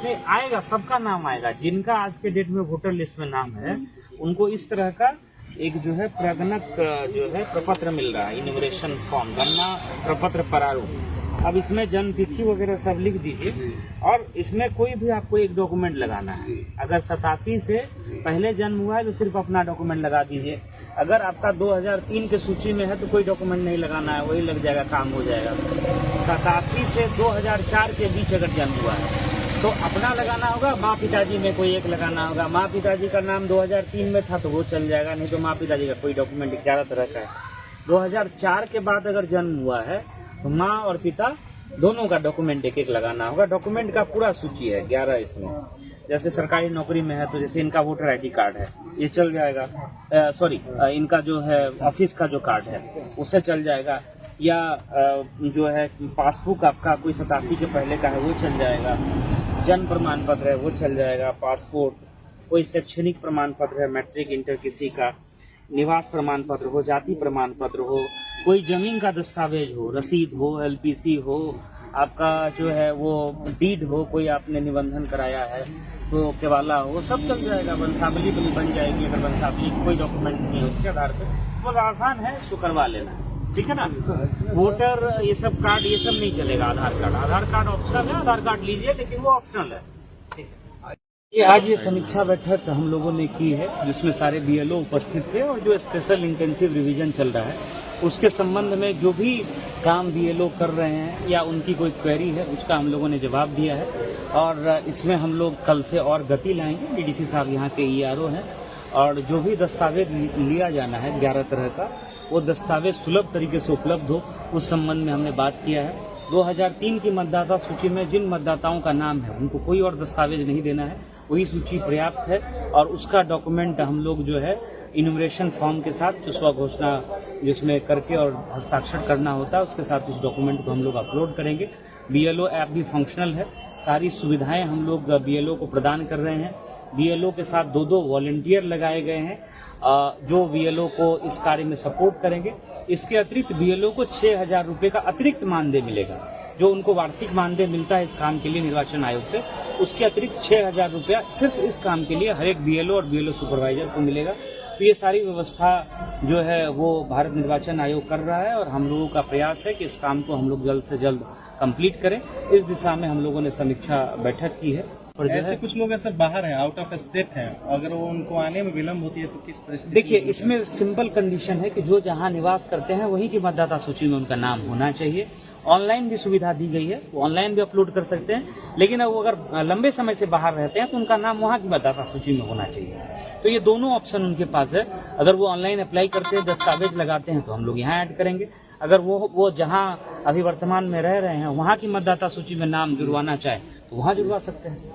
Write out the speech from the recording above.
इसमें आएगा, सबका नाम आएगा। जिनका आज के डेट में वोटर लिस्ट में नाम है उनको इस तरह का एक जो है प्रगणक जो है प्रपत्र मिल रहा है, इन्यूमरेशन फॉर्म, गणना प्रपत्र प्रारूप। अब इसमें जन्म तिथि वगैरह सब लिख दीजिए और इसमें कोई भी आपको एक डॉक्यूमेंट लगाना है। अगर 87 से पहले जन्म हुआ है तो सिर्फ अपना डॉक्यूमेंट लगा दीजिए। अगर आपका 2003 के सूची में है तो कोई डॉक्यूमेंट नहीं लगाना है, वही लग जाएगा, काम हो जाएगा। 87 से 2004 के बीच अगर जन्म हुआ है तो अपना लगाना होगा, माँ पिताजी में कोई एक लगाना होगा। माँ पिताजी का नाम 2003 में था तो वो चल जाएगा, नहीं तो माँ पिताजी का कोई डॉक्यूमेंट 11 तरह का है। 2004 के बाद अगर जन्म हुआ है तो माँ और पिता दोनों का डॉक्यूमेंट एक एक लगाना होगा। डॉक्यूमेंट का पूरा सूची है 11 इसमें। जैसे सरकारी नौकरी में है तो जैसे इनका वोटर आईडी कार्ड है ये चल जाएगा, इनका जो है ऑफिस का जो कार्ड है उससे चल जाएगा, या जो है पासबुक आपका कोई 87 के पहले का है वो चल जाएगा, जन्म प्रमाण पत्र है वो चल जाएगा, पासपोर्ट, कोई शैक्षणिक प्रमाण पत्र है, मैट्रिक इंटर किसी का, निवास प्रमाण पत्र हो, जाति प्रमाण पत्र हो, कोई जमीन का दस्तावेज हो, रसीद हो, एलपीसी हो, आपका जो है वो डीड हो, कोई आपने निबंधन कराया है तो केवाला हो, सब चल जाएगा। वंशावली बन जाएगी। अगर वंशावली कोई डॉक्यूमेंट नहीं है उसके आधार पर बहुत आसान है, इसको करवा लेना, ठीक है ना। वोटर ये सब कार्ड ये सब नहीं चलेगा। आधार कार्ड ऑप्शनल है, आधार कार्ड लीजिए लेकिन वो ऑप्शनल है, ठीक है। ये आज ये समीक्षा बैठक हम लोगों ने की है जिसमें सारे बीएलओ उपस्थित थे और जो स्पेशल इंटेंसिव रिवीजन चल रहा है उसके संबंध में जो भी काम बीएलओ कर रहे हैं या उनकी कोई क्वेरी है उसका हम लोगों ने जवाब दिया है। और इसमें हम लोग कल से और गति लाएंगे। डीडीसी साहब यहाँ के ईआरओ हैं और जो भी दस्तावेज लिया जाना है 11 तरह का, वो दस्तावेज सुलभ तरीके से उपलब्ध हो, उस संबंध में हमने बात किया है। 2003 की मतदाता सूची में जिन मतदाताओं का नाम है उनको कोई और दस्तावेज नहीं देना है, वही सूची पर्याप्त है। और उसका डॉक्यूमेंट हम लोग जो है इन्यूमरेशन फॉर्म के साथ जो स्वघोषणा जिसमें करके और हस्ताक्षर करना होता है उसके साथ उस डॉक्यूमेंट को हम लोग अपलोड करेंगे। बीएलओ ऐप भी फंक्शनल है, सारी सुविधाएं हम लोग बीएलओ को प्रदान कर रहे हैं। बीएलओ के साथ 2 वॉलंटियर लगाए गए हैं जो बीएलओ को इस कार्य में सपोर्ट करेंगे। इसके अतिरिक्त बीएलओ को 6,000 रुपये का अतिरिक्त मानदेय मिलेगा, जो उनको वार्षिक मानदेय मिलता है इस काम के लिए निर्वाचन आयोग से। उसके अतिरिक्त 6,000 रुपया सिर्फ इस काम के लिए हर एक बीएलओ और बीएलओ सुपरवाइजर को मिलेगा। तो ये सारी व्यवस्था जो है वो भारत निर्वाचन आयोग कर रहा है और हम लोगों का प्रयास है कि इस काम को हम लोग जल्द से जल्द कंप्लीट करें। इस दिशा में हम लोगों ने समीक्षा बैठक की है। और ऐसे कुछ लोग ऐसे बाहर हैं, आउट ऑफ स्टेट हैं, अगर वो उनको आने में विलम्ब होती है तो किस परिस्थिति? देखिए, इसमें सिंपल कंडीशन है कि जो जहां निवास करते हैं वहीं की मतदाता सूची में उनका नाम होना चाहिए। ऑनलाइन भी सुविधा दी गई है, वो ऑनलाइन भी अपलोड कर सकते हैं, लेकिन अब वो अगर लंबे समय से बाहर रहते हैं तो उनका नाम वहाँ की मतदाता सूची में होना चाहिए। तो ये दोनों ऑप्शन उनके पास है। अगर वो ऑनलाइन अप्लाई करते हैं, दस्तावेज लगाते हैं तो हम लोग यहाँ ऐड करेंगे। अगर वो जहाँ अभी वर्तमान में रह रहे हैं वहाँ की मतदाता सूची में नाम जुड़वाना चाहे तो वहाँ जुड़वा सकते हैं।